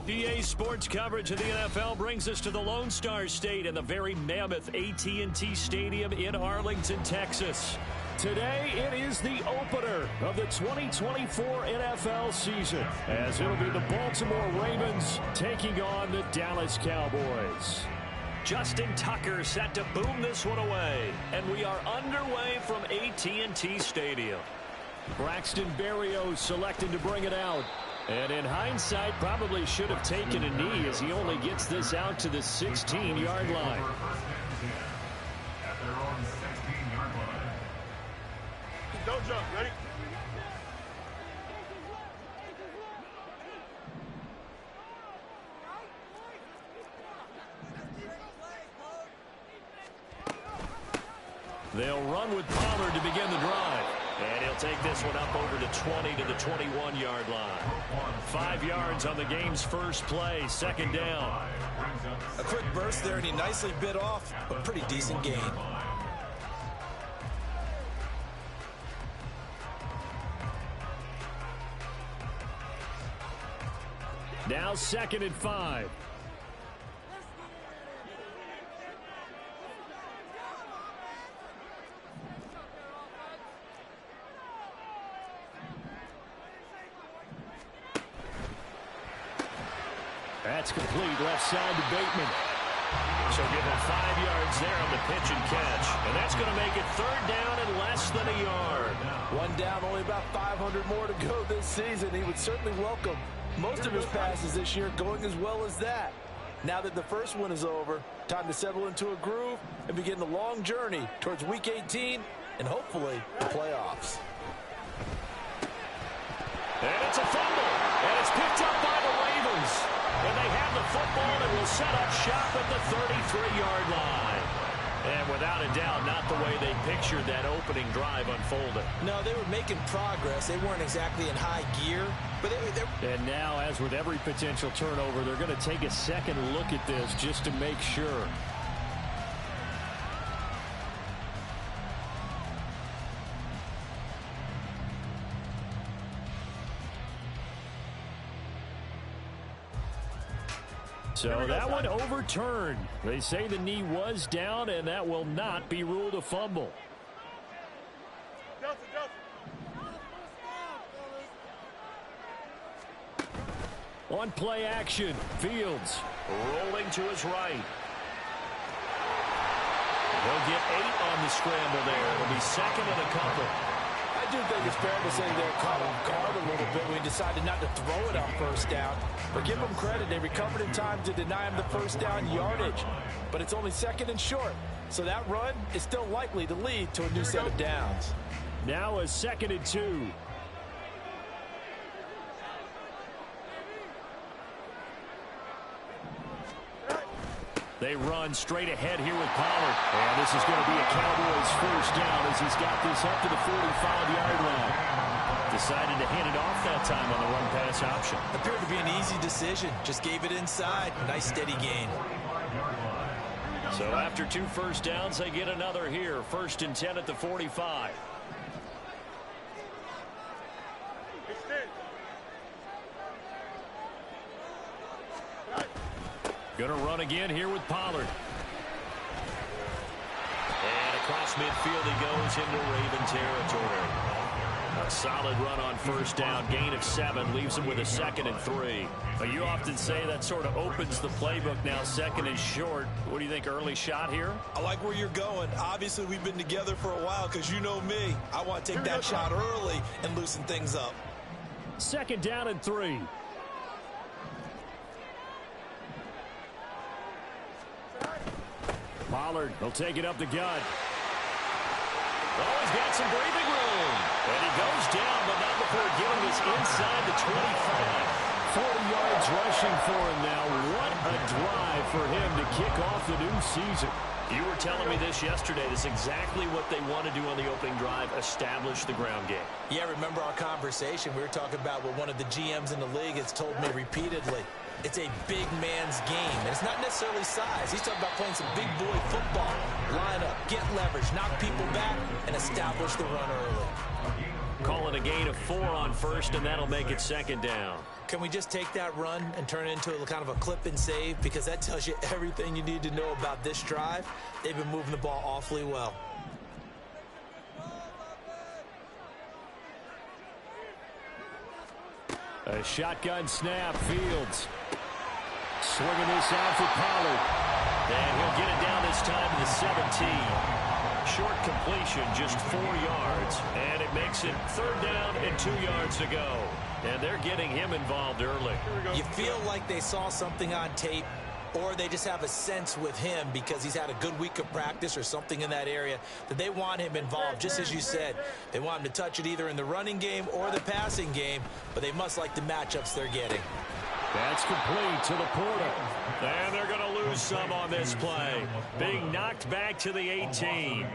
EA Sports coverage of the NFL brings us to the Lone Star State and the very mammoth AT&T Stadium in Arlington, Texas. Today, it is the opener of the 2024 NFL season, as it'll be the Baltimore Ravens taking on the Dallas Cowboys. Justin Tucker set to boom this one away, and we are underway from AT&T Stadium. Braxton Berrios selected to bring it out. And in hindsight, probably should have taken a knee as he only gets this out to the 16-yard line. Don't jump. Ready? They'll run with Pollard to begin the drive. And he'll take this one up over to 20 to the 21-yard line. 5 yards on the game's first play, second down. A quick burst there, and he nicely bit off a pretty decent gain. Now 2nd and 5. That's complete left side to Bateman. So give him 5 yards there on the pitch and catch. And that's going to make it 3rd down and less than a yard. One down, only about 500 more to go this season. He would certainly welcome most of his passes this year going as well as that. Now that the first one is over, time to settle into a groove and begin the long journey towards Week 18 and hopefully the playoffs. And it's a fumble. And it's picked up by the Ravens. And they have the football and will set up shop at the 33-yard line. And without a doubt, not the way they pictured that opening drive unfolding. No, they were making progress. They weren't exactly in high gear. But And now, as with every potential turnover, they're going to take a second look at this just to make sure. So that one overturned. They say the knee was down, and that will not be ruled a fumble. On play action, Fields rolling to his right. They'll get 8 on the scramble there. It'll be 2nd and a couple. I do think it's fair to say they're caught off guard a little bit when he decided not to throw it on 1st down. But give them credit. They recovered in time to deny him the 1st down yardage. But it's only 2nd and short. So that run is still likely to lead to a new set of downs. Now a 2nd and 2. They run straight ahead here with Pollard. And this is going to be a Cowboys 1st down as he's got this up to the 45-yard line. Decided to hand it off that time on the run-pass option. Appeared to be an easy decision. Just gave it inside. Nice steady gain. So after 2 first downs, they get another here. 1st and 10 at the 45. Going to run again here with Pollard. And across midfield he goes into Raven territory. A solid run on 1st down. Gain of 7 leaves him with a 2nd and 3. But you often say that sort of opens the playbook now. 2nd and short. What do you think, early shot here? I like where you're going. Obviously, we've been together for a while because you know me. I want to take that shot early and loosen things up. 2nd down and 3. Pollard will take it up the gut. Oh, he's got some breathing room. And he goes down, but not before getting this inside the 25. 40 yards rushing for him now. What a drive for him to kick off the new season. You were telling me this yesterday. This is exactly what they want to do on the opening drive, establish the ground game. Yeah, remember our conversation? We were talking about what one of the GMs in the league has told me repeatedly. It's a big man's game, and it's not necessarily size. He's talking about playing some big boy football. Line up, get leverage, knock people back, and establish the run early. Calling a gain of 4 on first, and that'll make it second down. Can we just take that run and turn it into a kind of a clip and save? Because that tells you everything you need to know about this drive. They've been moving the ball awfully well. A shotgun snap, Fields. Swinging this out for Pollard. And he'll get it down this time to the 17. Short completion, just 4 yards. And it makes it 3rd down and 2 yards to go. And they're getting him involved early. You feel like they saw something on tape, or they just have a sense with him because he's had a good week of practice or something in that area that they want him involved. Just as you said, they want him to touch it either in the running game or the passing game, but they must like the matchups they're getting. That's complete to the Porter. And they're going to lose some on this play. Being knocked back to the 18.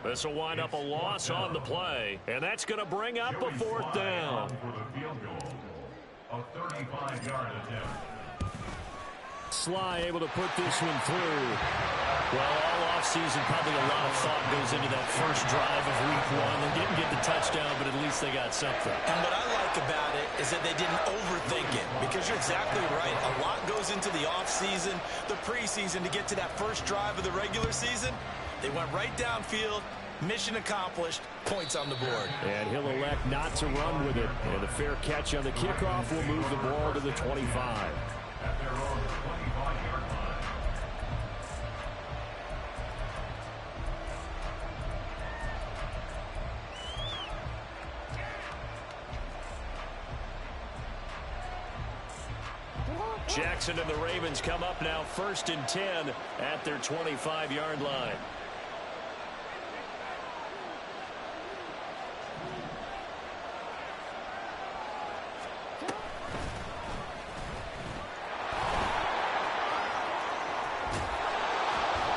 This will wind up a loss on the play. And that's going to bring up a 4th down. Sly able to put this one through. Well, all offseason, probably a lot of thought goes into that first drive of week 1. They didn't get the touchdown, but at least they got something. And what I like about it is that they didn't overthink it, because you're exactly right. A lot goes into the offseason, the preseason to get to that first drive of the regular season. They went right downfield, mission accomplished, points on the board. And he'll elect not to run with it. And the fair catch on the kickoff will move the ball to the 25. Jackson and the Ravens come up now 1st and 10 at their 25-yard line.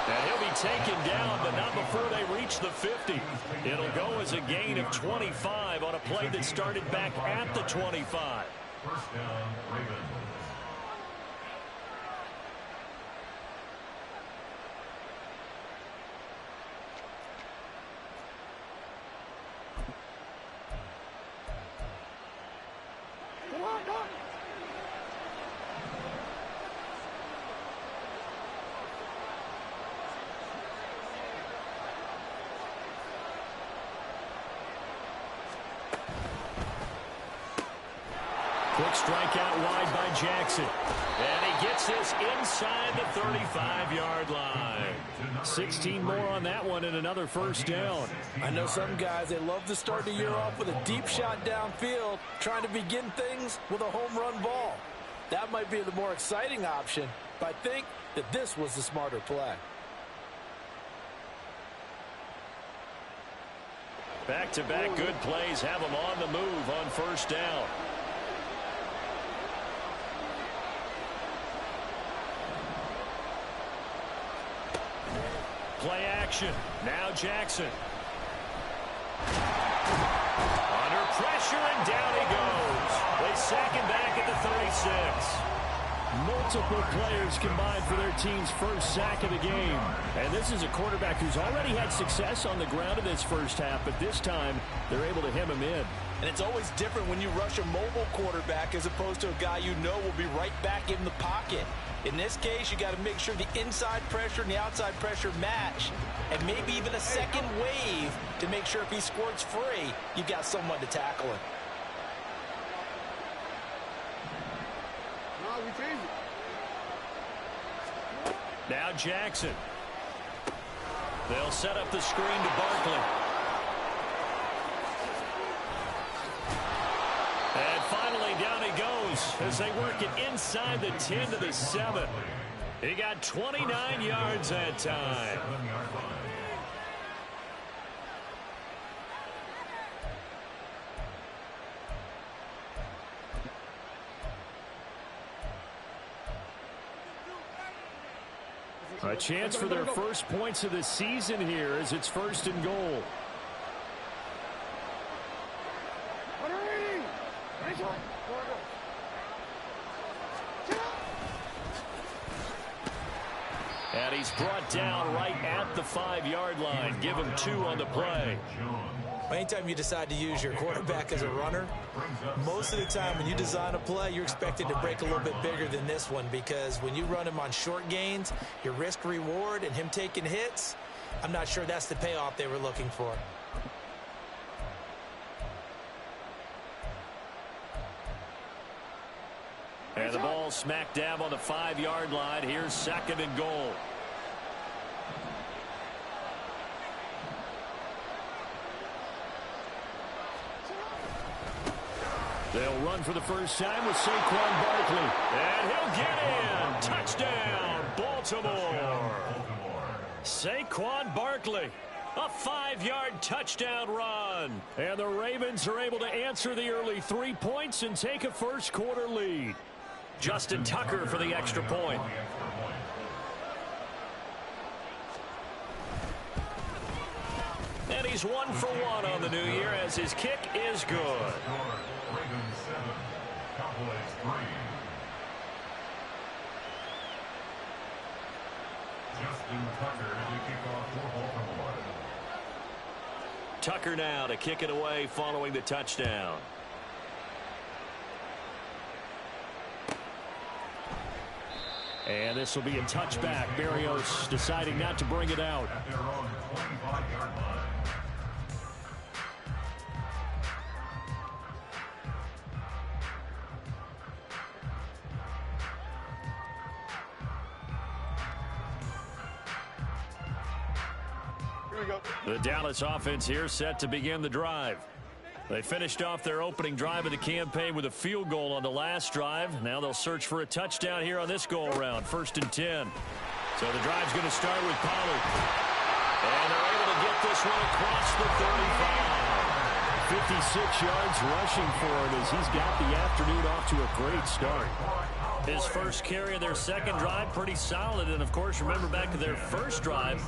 And he'll be taken down, but not before they reach the 50. It'll go as a gain of 25 on a play that started back at the 25. First down, Ravens. Quick strike out wide by Jackson. And he gets this inside the 35-yard line. 16 more on that one and another first down. I know some guys, they love to start the year off with a deep shot downfield, trying to begin things with a home run ball. That might be the more exciting option, but I think that this was the smarter play. Back-to-back good plays have them on the move on first down. Play action. Now Jackson. Under pressure, and down he goes. They sack him back at the 36. Multiple players combined for their team's first sack of the game. And this is a quarterback who's already had success on the ground in this first half, but this time they're able to hem him in. And it's always different when you rush a mobile quarterback as opposed to a guy you know will be right back in the pocket. In this case, you got to make sure the inside pressure and the outside pressure match, and maybe even a second wave to make sure if he squirts free, you've got someone to tackle him. No, we change it. Now Jackson. They'll set up the screen to Barkley. And finally, down he goes as they work it inside the 10 to the 7. He got 29 yards that time. A chance for their first points of the season here as it's 1st and goal. And he's brought down right at the 5-yard line. Give him 2 on the play. Anytime you decide to use your quarterback as a runner, most of the time when you design a play, you're expected to break a little bit bigger than this one, because when you run him on short gains, your risk-reward and him taking hits, I'm not sure that's the payoff they were looking for. And the ball smack dab on the 5-yard line. Here's 2nd and goal. They'll run for the first time with Saquon Barkley. And he'll get in. Touchdown, Baltimore. Saquon Barkley. A 5-yard touchdown run. And the Ravens are able to answer the early 3 points and take a first-quarter lead. Justin Tucker for the extra point. And he's 1 for 1 on the new year as his kick is good. Ravens 7, Cowboys 3. Justin Tucker to kick off for Baltimore. Tucker now to kick it away following the touchdown. And this will be a touchback. Berrios deciding not to bring it out. At their own 25-yard line. Here we go. The Dallas offense here set to begin the drive. They finished off their opening drive of the campaign with a field goal on the last drive. Now they'll search for a touchdown here on this go-around. 1st and 10. So the drive's going to start with Pollard. And they're able to get this one across the 35. 56 yards rushing for him as he's got the afternoon off to a great start. His first carry of their second drive, pretty solid. And, of course, remember back to their first drive,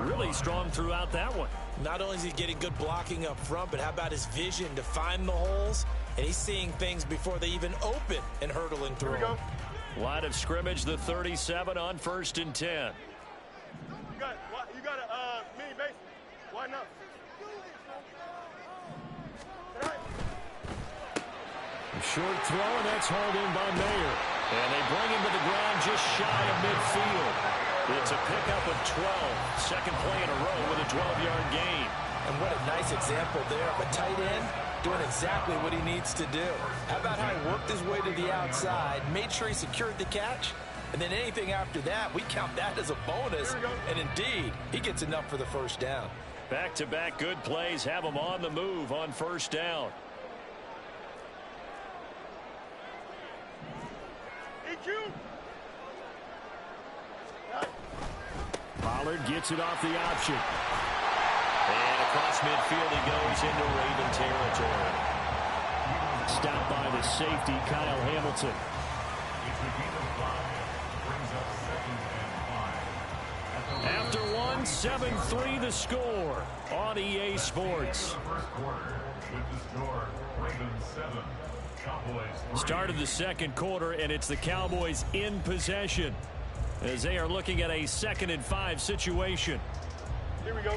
really strong throughout that one. Not only is he getting good blocking up front, but how about his vision to find the holes? And he's seeing things before they even open and hurdling through. Here we go. Line of scrimmage, the 37 on 1st and 10. You got a mini base. Why not? A short throw, and that's hauled in by Mayer. And they bring him to the ground just shy of midfield. It's a pickup of 12. Second play in a row with a 12-yard gain. And what a nice example there of a tight end doing exactly what he needs to do. How about how he worked his way to the outside, made sure he secured the catch, and then anything after that, we count that as a bonus. And indeed, he gets enough for the first down. Back-to-back good plays have him on the move on 1st down. Pollard gets it off the option. And across midfield he goes into Raven territory. Stopped by the safety, Kyle Hamilton. After one, 7-3 the score on EA Sports. Started the second quarter, and it's the Cowboys in possession as they are looking at a 2nd and 5 situation. Here we go.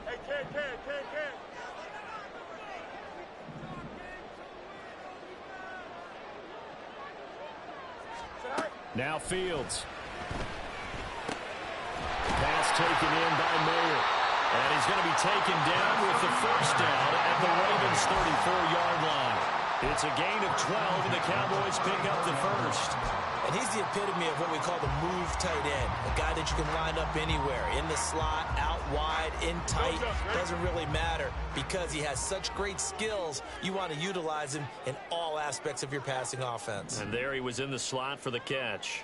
Hey, Ken. Now Fields. Pass taken in by Mayer. And he's going to be taken down with the first down at the Ravens' 34-yard line. It's a gain of 12, and the Cowboys pick up the first. And he's the epitome of what we call the move tight end. A guy that you can line up anywhere, in the slot, out wide, in tight. Doesn't really matter because he has such great skills. You want to utilize him in all aspects of your passing offense. And there he was in the slot for the catch.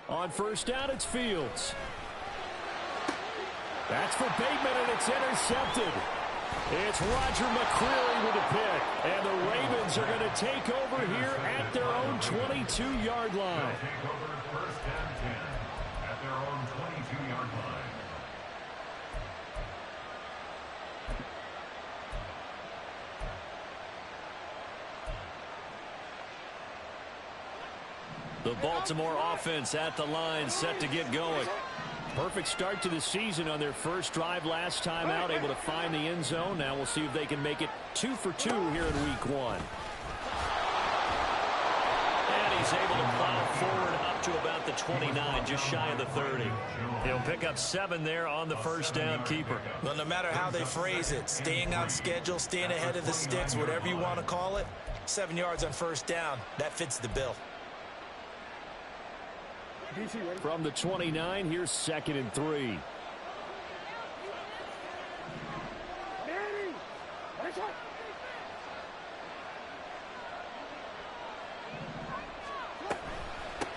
On first down, it's Fields. That's for Bateman, and it's intercepted. It's Roger McCreary with a pick. And the Ravens are going to take over here at their own 22-yard line. Take over first and 10 at their own 22-yard line. The Baltimore offense at the line, set to get going. Perfect start to the season on their first drive last time out, able to find the end zone. Now we'll see if they can make it 2 for 2 here in week 1. And he's able to plow forward up to about the 29, just shy of the 30. He'll pick up 7 there on the first down keeper. Well, no matter how they phrase it, staying on schedule, staying ahead of the sticks, whatever you want to call it, 7 yards on first down, that fits the bill. From the 29, here's 2nd and 3.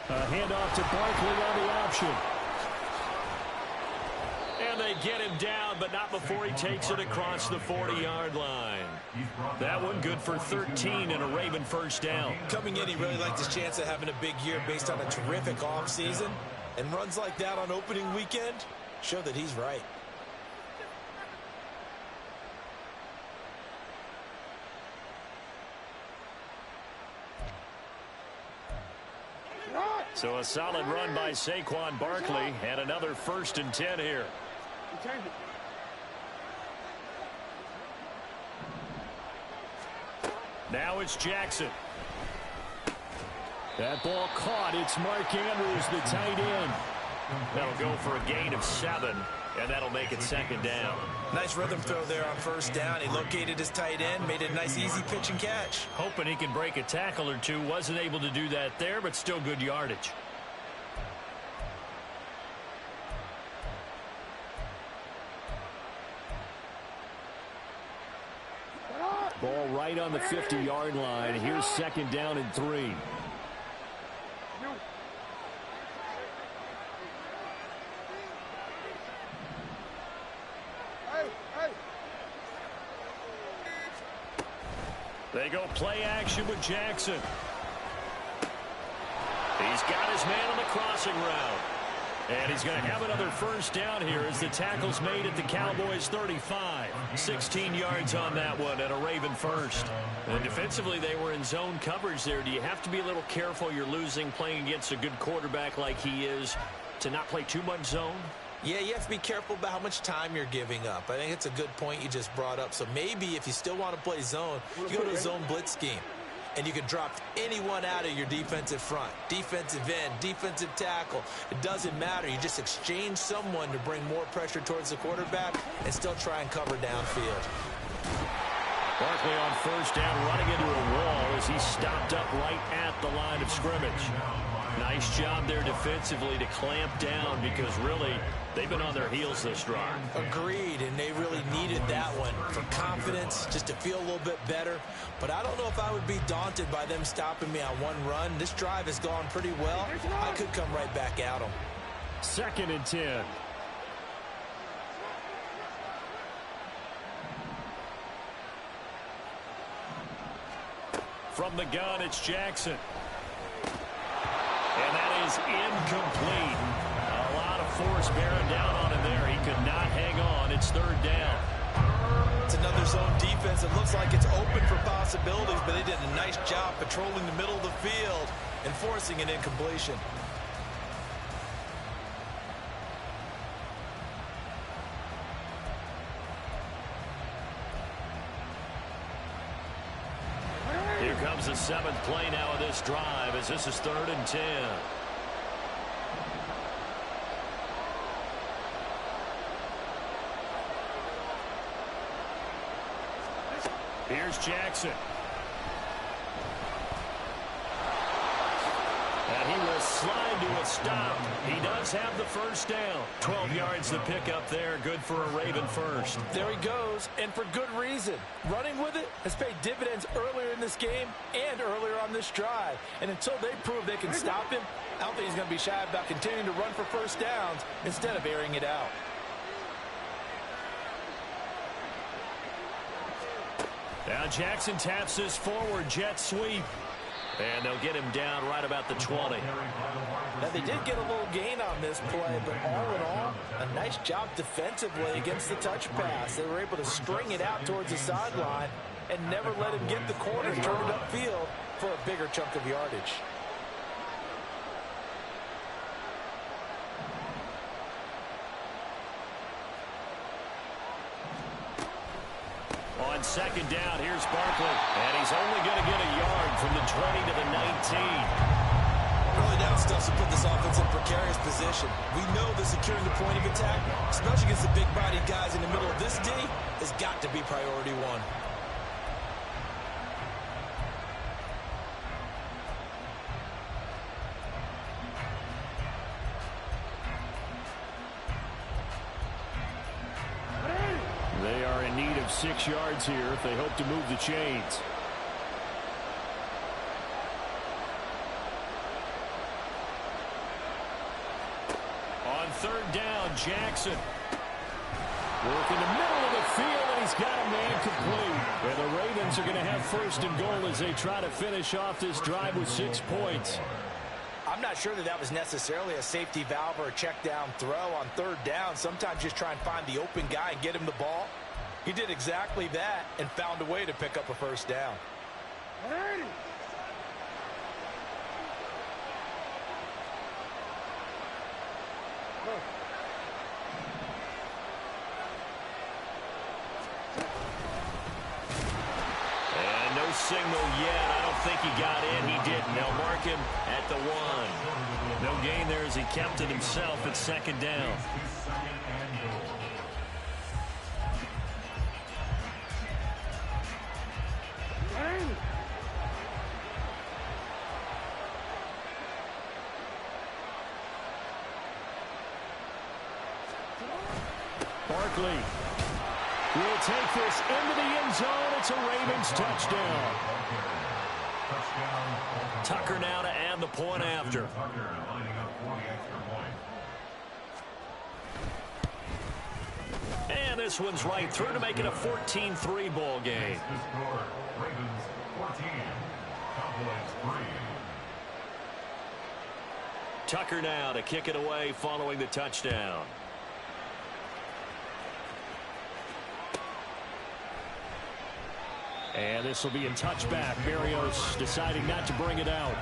A handoff to Barkley on the option. And they get him down, but not before he takes it across the 40-yard line. That one good for 13 and a Raven first down. Coming in, he really liked his chance of having a big year based on a terrific offseason. And runs like that on opening weekend show that he's right. So a solid run by Saquon Barkley and another 1st and 10 here. Now it's Jackson. That ball caught. It's Mark Andrews, the tight end. That'll go for a gain of 7, and that'll make it 2nd down. Nice rhythm throw there on first down. He located his tight end, made it a nice easy pitch and catch. Hoping he can break a tackle or two. Wasn't able to do that there, but still good yardage. Ball right on the 50-yard line. Here's 2nd down and 3. They go play action with Jackson. He's got his man on the crossing route. And he's going to have another first down here as the tackle's made at the Cowboys 35. 16 yards on that one and a Raven first. And defensively, they were in zone coverage there. Do you have to be a little careful? You're losing playing against a good quarterback like he is to not play too much zone? Yeah, you have to be careful about how much time you're giving up. I think it's a good point you just brought up. So maybe if you still want to play zone, you go to a zone blitz scheme. And you can drop anyone out of your defensive front. Defensive end, defensive tackle. It doesn't matter. You just exchange someone to bring more pressure towards the quarterback and still try and cover downfield. Barkley on first down running into a wall as he stopped up right at the line of scrimmage. Nice job there defensively to clamp down because really they've been on their heels this drive. Agreed, and they really needed that one for confidence, just to feel a little bit better. But I don't know if I would be daunted by them stopping me on one run. This drive has gone pretty well. I could come right back at them. 2nd and 10. From the gun, it's Jackson. And that is incomplete. A lot of force bearing down on him there. He could not hang on. It's 3rd down. It's another zone defense. It looks like it's open for possibilities, but they did a nice job patrolling the middle of the field and forcing an incompletion. Here comes the 7th play now of this drive as this is 3rd and 10. Here's Jackson. And he will slide to a stop. He does have the first down. 12 yards to pick up there. Good for a Raven first. There he goes, and for good reason. Running with it has paid dividends earlier in this game and earlier on this drive. And until they prove they can stop him, I don't think he's going to be shy about continuing to run for first downs instead of airing it out. Now Jackson taps this forward jet sweep. And they'll get him down right about the 20. Now, they did get a little gain on this play, but all in all, a nice job defensively against the touch pass. They were able to string it out towards the sideline and never let him get the corner turned upfield for a bigger chunk of yardage. On second down, here's Barkley. And he's only going to get a yard from the 20 to the 19. Early down stuff to put this offense in precarious position. We know that securing the point of attack, especially against the big-bodied guys in the middle of this D, has got to be priority one. They are in need of 6 yards here if they hope to move the chains. On third down, Jackson. Work in the middle of the field, and he's got a man complete. And the Ravens are going to have first and goal as they try to finish off this drive with 6 points. I'm not sure that was necessarily a safety valve or a check down throw on third down. Sometimes just try and find the open guy and get him the ball. He did exactly that and found a way to pick up a first down. And no signal yet. I don't think he got in. He didn't. They'll mark him at the 1. No gain there as he kept it himself at second down. Barkley will take this into the end zone. It's a Ravens touchdown. Tucker now to add the point after. And this one's right through to make it a 14-3 ball game. Ravens 14, Cowboys 3. Tucker now to kick it away following the touchdown. And this will be a touchback. Berrios deciding not to bring it out.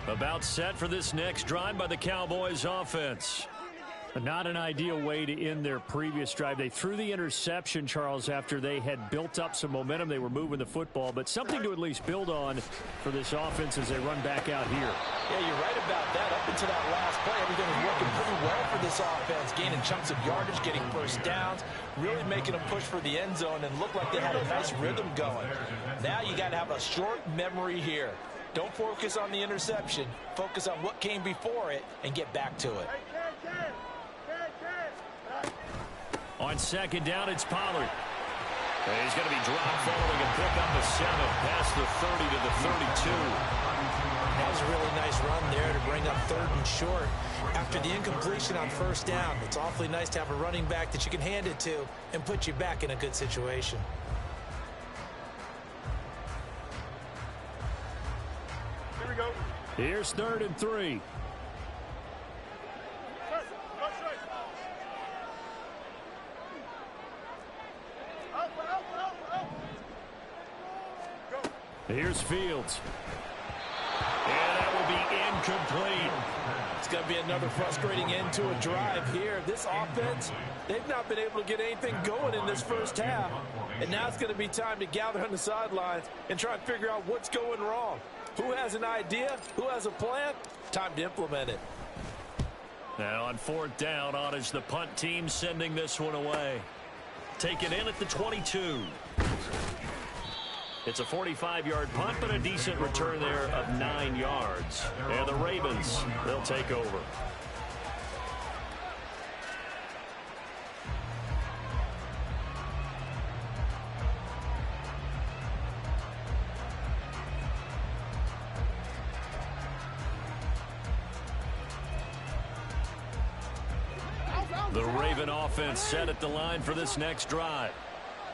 About set for this next drive by the Cowboys offense. Not an ideal way to end their previous drive. They threw the interception, Charles, after they had built up some momentum. They were moving the football, but something to at least build on for this offense as they run back out here. Yeah, you're right about that. Up until that last play, everything was working pretty well for this offense, gaining chunks of yardage, getting first downs, really making a push for the end zone, and looked like they had a nice rhythm going. Now you got to have a short memory here. Don't focus on the interception. Focus on what came before it and get back to it. On second down, it's Pollard. And he's going to be dropped following a pickup of 7 past the 30 to the 32. That was a really nice run there to bring up third and short. After the incompletion on first down, it's awfully nice to have a running back that you can hand it to and put you back in a good situation. Here we go. Here's 3rd and 3. Here's Fields. And that will be incomplete. It's going to be another frustrating end to a drive here. This offense, they've not been able to get anything going in this first half. And now it's going to be time to gather on the sidelines and try and figure out what's going wrong. Who has an idea? Who has a plan? Time to implement it. Now on 4th down, on is the punt team sending this one away. Taken in at the 22. It's a 45-yard punt, but a decent return there of 9 yards. And the Ravens, they'll take over. The Raven offense set at the line for this next drive.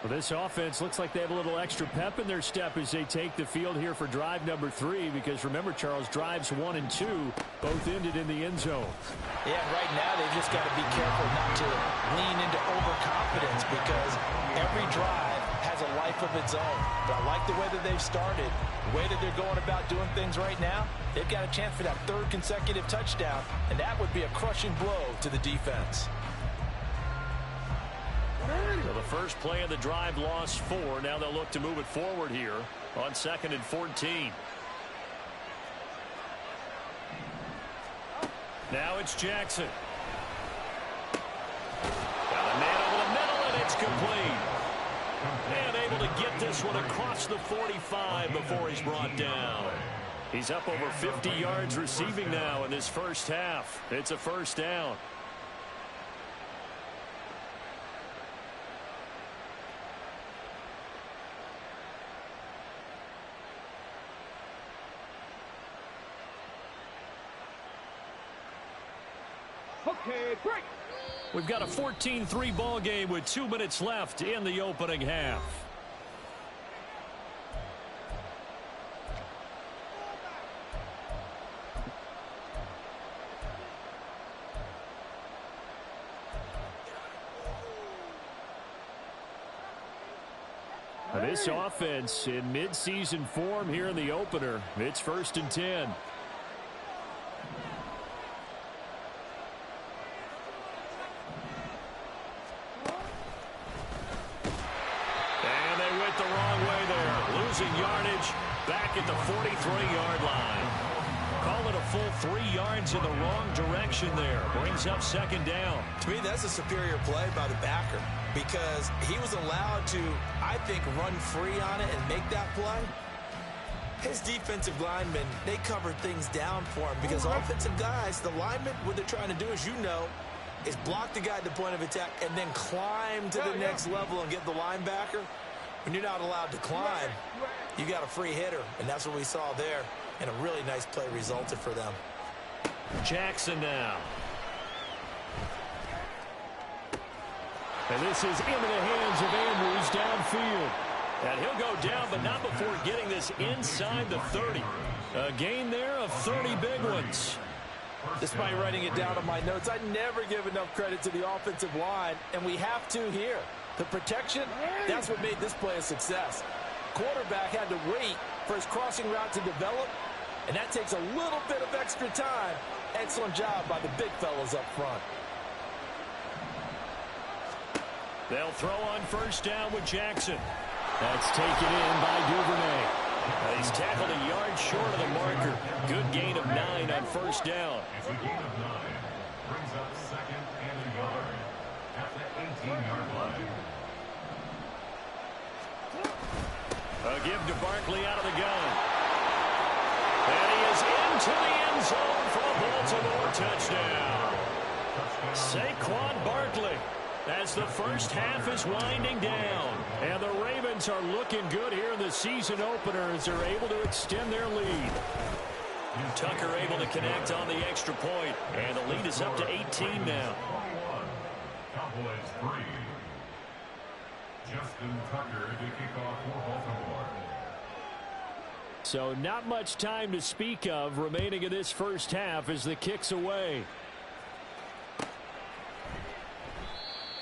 Well, this offense looks like they have a little extra pep in their step as they take the field here for drive number 3, because remember, Charles, drives 1 and 2 both ended in the end zone. Yeah, right now they've just got to be careful not to lean into overconfidence, because every drive has a life of its own. But I like the way that they've started, the way that they're going about doing things right now. They've got a chance for that 3rd consecutive touchdown, and that would be a crushing blow to the defense. So the first play of the drive lost 4. Now they'll look to move it forward here on 2nd and 14. Now it's Jackson. Got a man over the middle, and it's complete. And able to get this one across the 45 before he's brought down. He's up over 50 yards receiving now in this first half. It's a first down. Okay, break. We've got a 14-3 ball game with 2 minutes left in the opening half. This offense in midseason form here in the opener. It's 1st and 10. The wrong way there, losing yardage back at the 43-yard line. Call it a full 3 yards in the wrong direction there. Brings up 2nd down. To me, that's a superior play by the backer, because he was allowed to, I think, run free on it and make that play. His defensive linemen, they covered things down for him, because offensive guys, the linemen, what they're trying to do, as you know, is block the guy at the point of attack and then climb to the next level and get the linebacker. When you're not allowed to climb, you got a free hitter, and that's what we saw there, and a really nice play resulted for them. Jackson now. And this is into the hands of Andrews downfield. And he'll go down, but not before getting this inside the 30. A gain there of 30 big ones. Despite writing it down on my notes, I never give enough credit to the offensive line, and we have to here. The protection, that's what made this play a success. Quarterback had to wait for his crossing route to develop, and that takes a little bit of extra time. Excellent job by the big fellas up front. They'll throw on 1st down with Jackson. That's taken in by Duvernay. He's tackled a yard short of the marker. Good gain of 9 on 1st down. It's a gain of 9. Brings up 2nd and a yard at the 18-yard line. A give to Barkley out of the gun. And he is into the end zone for a Baltimore touchdown. Saquon Barkley, as the first half is winding down. And the Ravens are looking good here in the season opener as they're able to extend their lead. Tucker able to connect on the extra point. And the lead is up to 18 now. 21. Cowboys 3. Justin Tucker to kick off for Baltimore. So not much time to speak of remaining in this first half as the kick's away.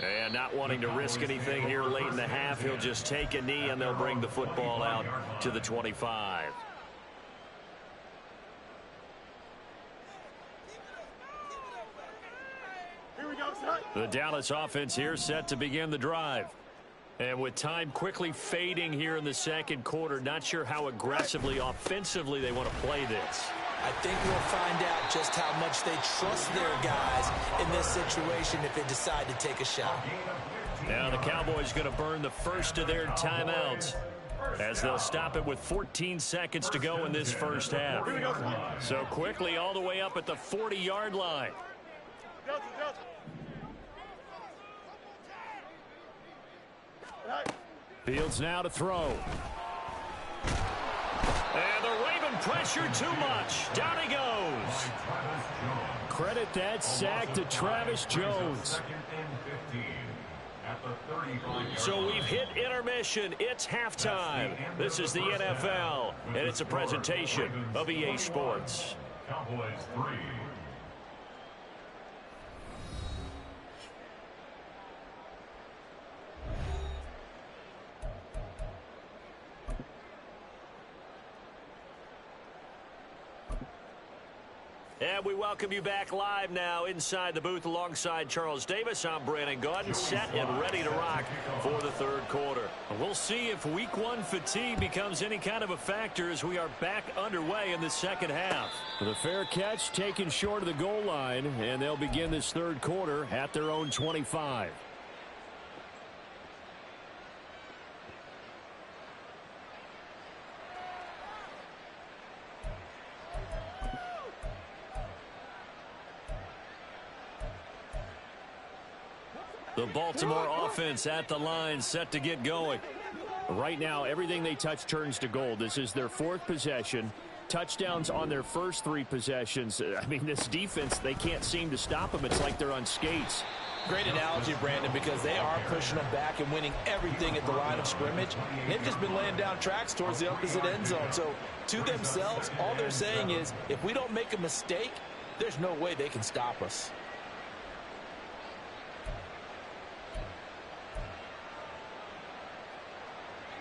And not wanting to risk anything here late in the half, he'll just take a knee and they'll bring the football out to the 25. Here we go, son. The Dallas offense here set to begin the drive. And with time quickly fading here in the second quarter, not sure how aggressively, offensively they want to play this. I think we'll find out just how much they trust their guys in this situation if they decide to take a shot. Now the Cowboys going to burn the first of their timeouts as they'll stop it with 14 seconds to go in this first half. So quickly all the way up at the 40-yard line. Delta, Delta. Fields now to throw. And the Raven pressure too much. Down he goes. credit that sack to Travis Jones. So we've hit intermission. It's halftime. This is the NFL, and it's a presentation of EA Sports. Cowboys 3. And we welcome you back live now inside the booth alongside Charles Davis. I'm Brandon Gaudin, set and ready to rock for the third quarter. We'll see if week one fatigue becomes any kind of a factor as we are back underway in the second half. The fair catch taken short of the goal line, and they'll begin this third quarter at their own 25. The Baltimore offense at the line, set to get going. Right now, everything they touch turns to gold. This is their fourth possession. Touchdowns on their first three possessions. I mean, this defense, they can't seem to stop them. It's like they're on skates. Great analogy, Brandon, because they are pushing them back and winning everything at the line of scrimmage. And they've just been laying down tracks towards the opposite end zone. So, to themselves, all they're saying is, if we don't make a mistake, there's no way they can stop us.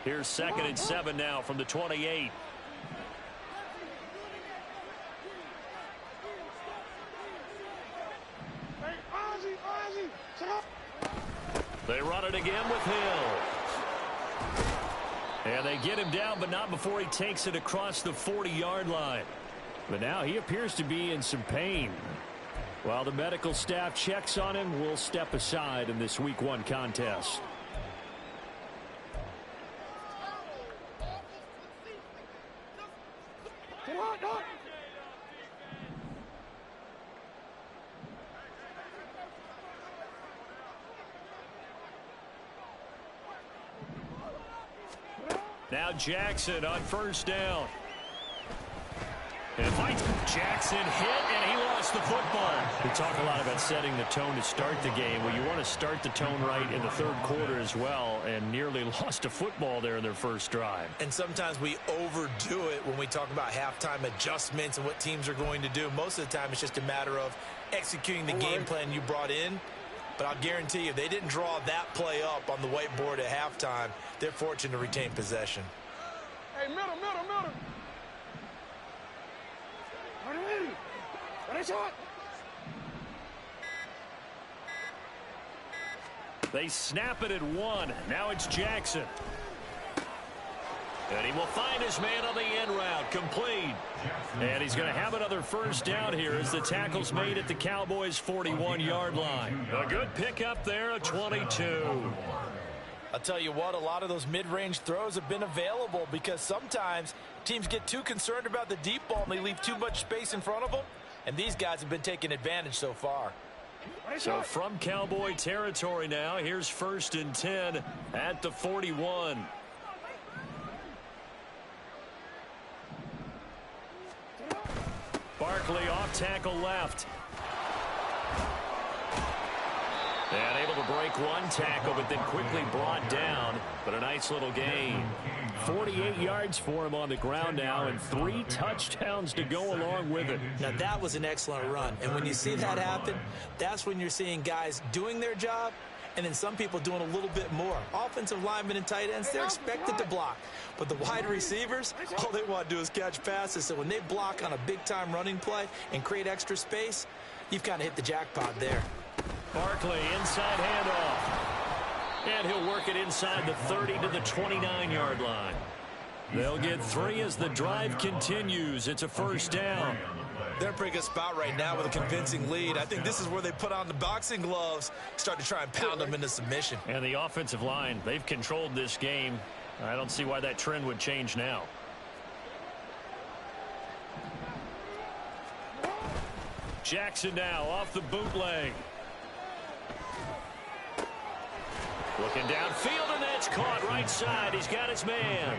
Here's 2nd and 7 now from the 28. They run it again with Hill. And they get him down, but not before he takes it across the 40-yard line. But now he appears to be in some pain. While the medical staff checks on him, we'll step aside in this week one contest. Now Jackson on first down. And Jackson hit, and he lost the football. We talk a lot about setting the tone to start the game. Well, you want to start the tone right in the third quarter as well, and nearly lost a football there in their first drive. And sometimes we overdo it when we talk about halftime adjustments and what teams are going to do. Most of the time, it's just a matter of executing the game plan you brought in. But I'll guarantee you, if they didn't draw that play up on the whiteboard at halftime, they're fortunate to retain possession. Hey, middle. They snap it at 1. Now it's Jackson. And he will find his man on the end route, complete. And he's going to have another first down here as the tackle's made at the Cowboys' 41-yard line. A good pickup there, a 22. I'll tell you what, a lot of those mid-range throws have been available because sometimes teams get too concerned about the deep ball and they leave too much space in front of them. And these guys have been taking advantage so far. So from Cowboy territory now, here's 1st and 10 at the 41. Barkley off tackle left. And able to break one tackle, but then quickly brought down. But a nice little gain. 48 yards for him on the ground now, and 3 touchdowns to go along with it. Now, that was an excellent run. And when you see that happen, that's when you're seeing guys doing their job, and then some people doing a little bit more. Offensive linemen and tight ends, they're expected to block. But the wide receivers, all they want to do is catch passes. So when they block on a big-time running play and create extra space, you've kind of hit the jackpot there. Barkley, inside handoff. And he'll work it inside the 30 to the 29-yard line. They'll get 3 as the drive continues. It's a first down. They're in a pretty good spot right now with a convincing lead. I think this is where they put on the boxing gloves, start to try and pound them into submission. And the offensive line, they've controlled this game. I don't see why that trend would change now. Jackson now off the bootleg. Looking downfield, and that's caught right side. He's got his man.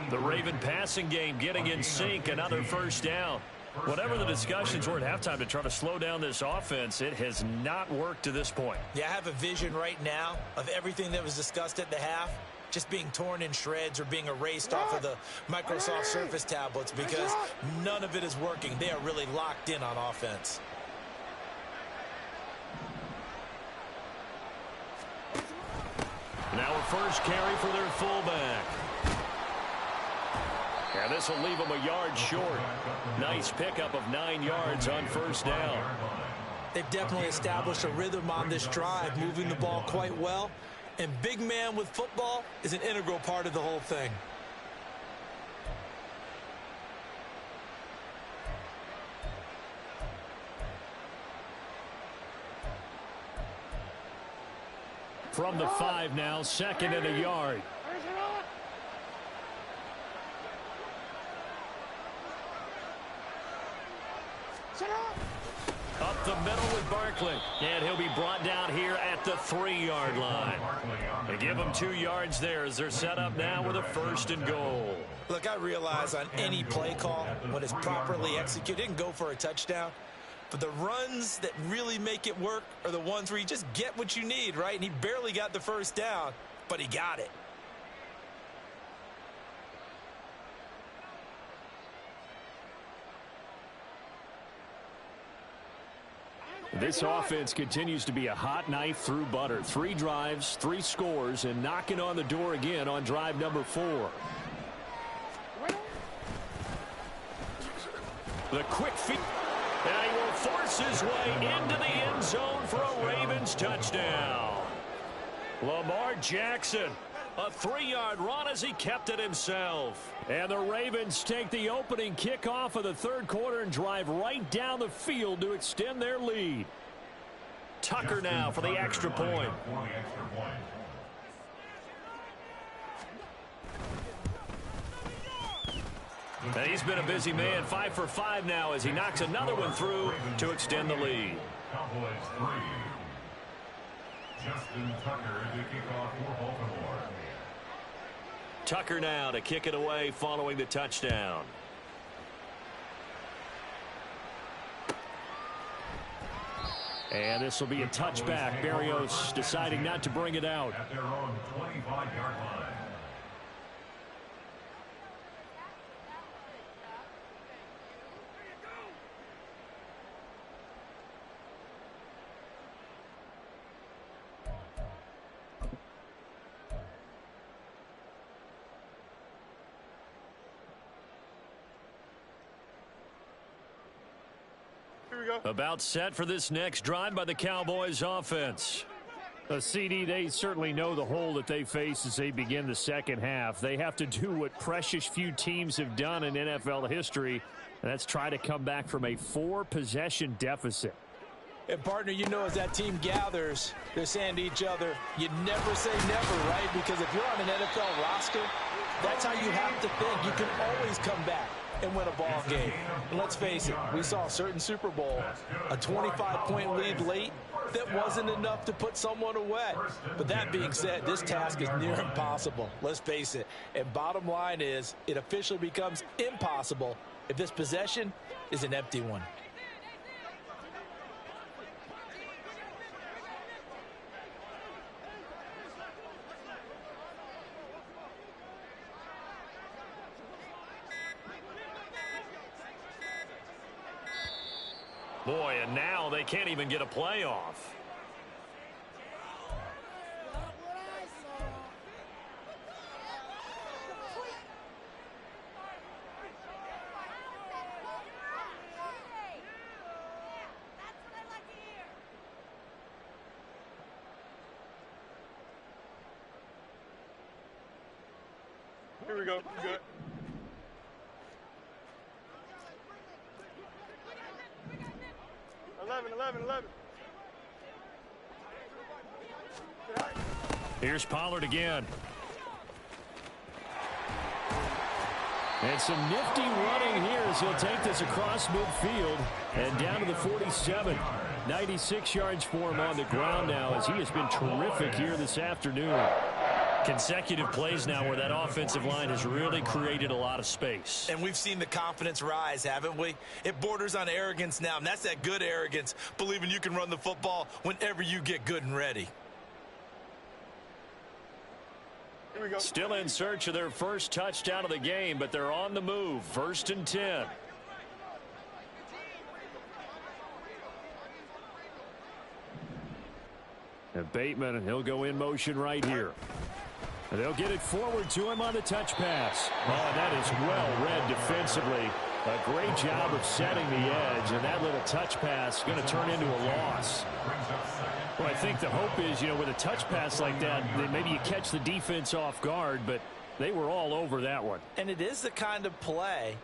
The Raven passing game getting in sync. Another first down. Whatever the discussions were at halftime to try to slow down this offense, it has not worked to this point. Yeah, I have a vision right now of everything that was discussed at the half just being torn in shreds or being erased off of the Microsoft Surface tablets because none of it is working. They are really locked in on offense. Now a first carry for their fullback. And this will leave them a yard short. Nice pickup of 9 yards on first down. They've definitely established a rhythm on this drive, moving the ball quite well. And big man with football is an integral part of the whole thing. From the 5 now, 2nd and a yard. Up the middle with Barkley. And he'll be brought down here at the 3-yard line. They give him 2 yards there as they're set up now with a 1st and goal. Look, I realize on any play call, when it's properly executed, it can go for a touchdown. But the runs that really make it work are the ones where you just get what you need, right? And he barely got the first down, but he got it. This offense continues to be a hot knife through butter. 3 drives, 3 scores, and knocking on the door again on drive number 4. The quick feet. And he will force his way into the end zone for a Ravens touchdown. Lamar Jackson, a 3-yard run as he kept it himself. And the Ravens take the opening kickoff of the 3rd quarter and drive right down the field to extend their lead. Tucker now for the extra point. And he's been a busy man, 5 for 5 now as he knocks another one through to extend the lead. Cowboys 3. Justin Tucker to kick off for Baltimore. Tucker now to kick it away following the touchdown. And this will be a touchback. Berrios deciding not to bring it out. At their own 25-yard line. About set for this next drive by the Cowboys offense. CD, they certainly know the hole that they face as they begin the second half. They have to do what precious few teams have done in NFL history, and that's try to come back from a 4-possession deficit. And, partner, you know as that team gathers, they're saying to each other, you never say never, right? Because if you're on an NFL roster, that's how you have to think. You can always come back and win a ball game. And let's face it, we saw a certain Super Bowl, a 25-point lead late that wasn't enough to put someone away. But that being said, this task is near impossible. Let's face it. And bottom line is, it officially becomes impossible if this possession is an empty one. Boy, and now they can't even get a play off. Here we go. Good. Eleven. Here's Pollard again. And some nifty running here as he'll take this across midfield and down to the 47. 96 yards for him on the ground now as he has been terrific here this afternoon. Consecutive plays now where that offensive line has really created a lot of space. And we've seen the confidence rise, haven't we? It borders on arrogance now, and that's that good arrogance, believing you can run the football whenever you get good and ready. Here we go. Still in search of their first touchdown of the game, but they're on the move. 1st and 10. And Bateman, he'll go in motion right here. And they'll get it forward to him on the touch pass. Oh, and that is well read defensively. A great job of setting the edge, and that little touch pass is going to turn into a loss. Well, I think the hope is, with a touch pass like that, maybe you catch the defense off guard, but they were all over that one. And it is the kind of play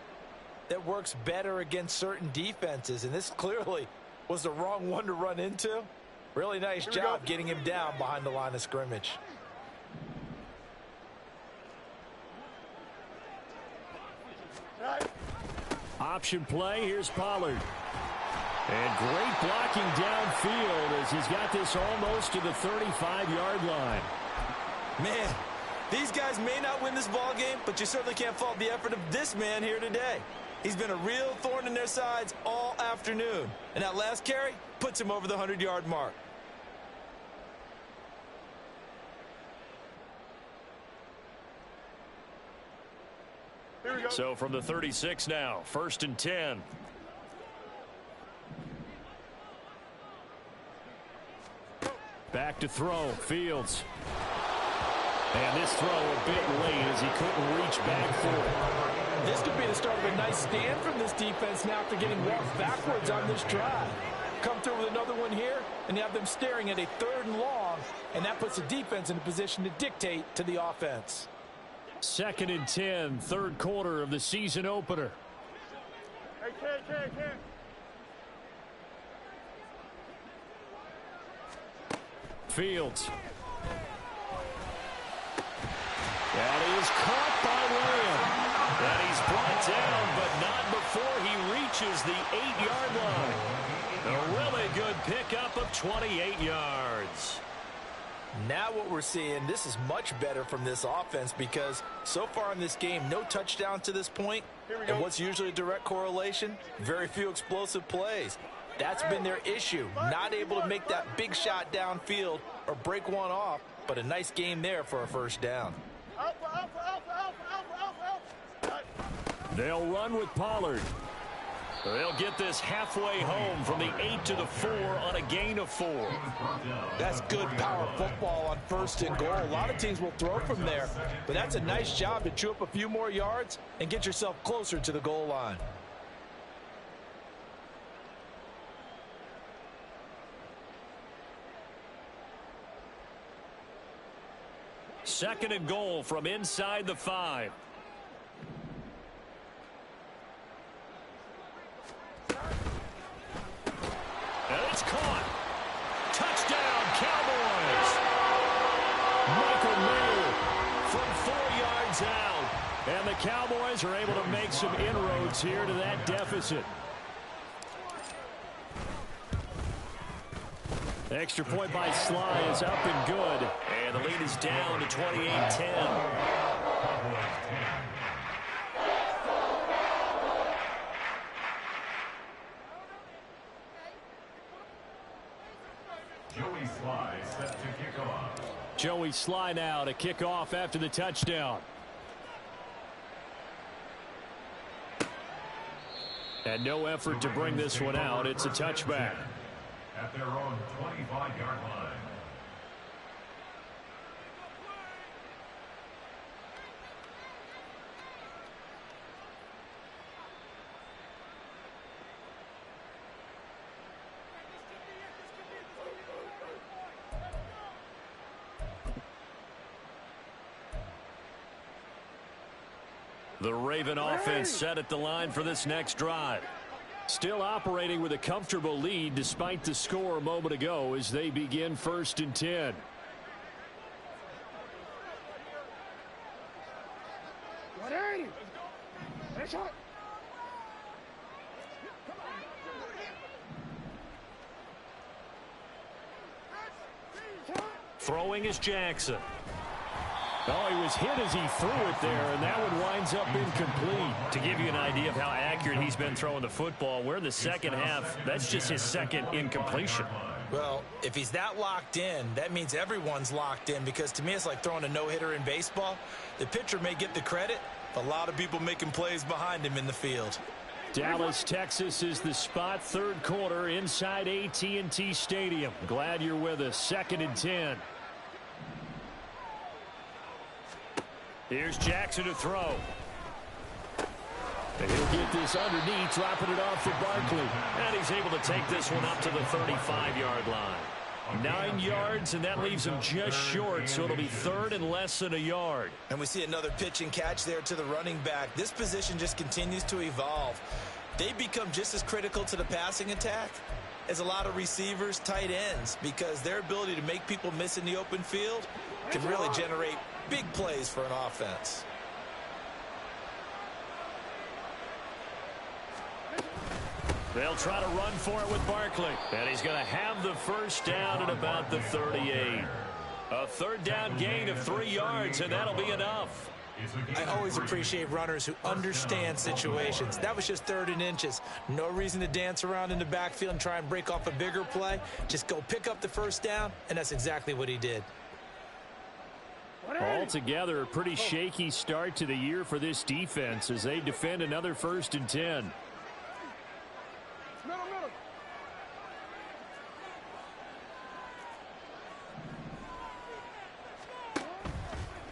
that works better against certain defenses, and this clearly was the wrong one to run into. Really nice job getting him down behind the line of scrimmage. Option play. Here's Pollard. And great blocking downfield as he's got this almost to the 35-yard line. Man, these guys may not win this ball game, but you certainly can't fault the effort of this man here today. He's been a real thorn in their sides all afternoon. And that last carry puts him over the 100-yard mark. So from the 36 now, 1st and 10. Back to throw, Fields. And this throw a bit late as he couldn't reach back for it. This could be the start of a nice stand from this defense now after getting walked backwards on this drive. Come through with another one here, and you have them staring at a 3rd and long, and that puts the defense in a position to dictate to the offense. 2nd and 10, 3rd quarter of the season opener. Hey, Ken. Fields. That is caught by Lamb. And he's brought down, but not before he reaches the 8-yard line. A really good pickup of 28 yards. Now what we're seeing, this is much better from this offense because so far in this game, no touchdown to this point. And what's usually a direct correlation? Very few explosive plays. That's been their issue. Not able to make that big shot downfield or break one off, but a nice game there for a first down. They'll run with Pollard. They'll get this halfway home from the 8 to the 4 on a gain of 4. That's good power football on 1st and goal. A lot of teams will throw from there, but that's a nice job to chew up a few more yards and get yourself closer to the goal line. Second and goal from inside the 5. And it's caught. Touchdown, Cowboys. Michael Mayer from 4 yards out. And the Cowboys are able to make some inroads here to that deficit. Extra point by Sly is up and good. And the lead is down to 28-10. Joey Sly set to kick off. Joey Sly now to kick off after the touchdown. And no effort to bring this one out. It's a touchback. At their own 25-yard line. The Raven offense set at the line for this next drive. Still operating with a comfortable lead despite the score a moment ago as they begin 1st and 10. Throwing is Jackson. Oh, he was hit as he threw it there, and that one winds up incomplete. To give you an idea of how accurate he's been throwing the football, we're in the second half. That's just his second incompletion. Well, if he's that locked in, that means everyone's locked in, because to me it's like throwing a no-hitter in baseball. The pitcher may get the credit, but a lot of people making plays behind him in the field. Dallas, Texas is the spot. Third quarter inside AT&T Stadium. Glad you're with us. 2nd and 10. Here's Jackson to throw. And he'll get this underneath, dropping it off for Barkley. And he's able to take this one up to the 35-yard line. 9 yards, and that leaves him just short, so it'll be 3rd and less than a yard. And we see another pitch and catch there to the running back. This position just continues to evolve. They become just as critical to the passing attack as a lot of receivers, tight ends, because their ability to make people miss in the open field can really generate big plays for an offense. They'll try to run for it with Barkley. And he's going to have the first down at about the 38. A 3rd down gain of 3 yards, and that'll be enough. I always appreciate runners who understand situations. That was just 3rd and inches. No reason to dance around in the backfield and try and break off a bigger play. Just go pick up the first down, and that's exactly what he did. Altogether, a pretty shaky start to the year for this defense as they defend another 1st and 10.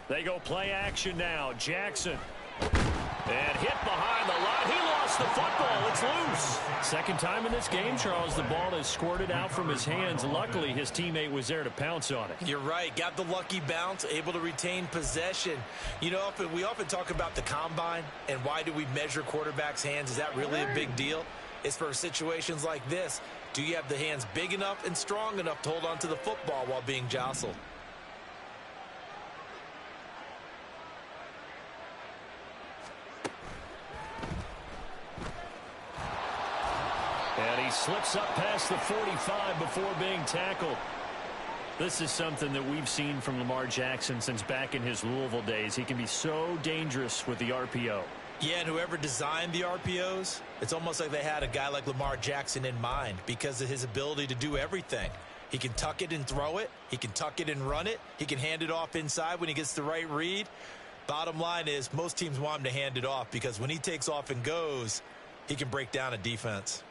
They go play action now. Jackson. And hit behind the line. He lost the football. It's loose. Second time in this game, Charles, the ball has squirted out from his hands. Luckily, his teammate was there to pounce on it. You're right. Got the lucky bounce, able to retain possession. You know, we often talk about the combine and why do we measure quarterbacks' hands. Is that really a big deal? It's for situations like this. Do you have the hands big enough and strong enough to hold on to the football while being jostled? And he slips up past the 45 before being tackled. This is something that we've seen from Lamar Jackson since back in his Louisville days. He can be so dangerous with the RPO. Yeah, and whoever designed the RPOs, it's almost like they had a guy like Lamar Jackson in mind because of his ability to do everything. He can tuck it and throw it. He can tuck it and run it. He can hand it off inside when he gets the right read. Bottom line is most teams want him to hand it off because when he takes off and goes, he can break down a defense.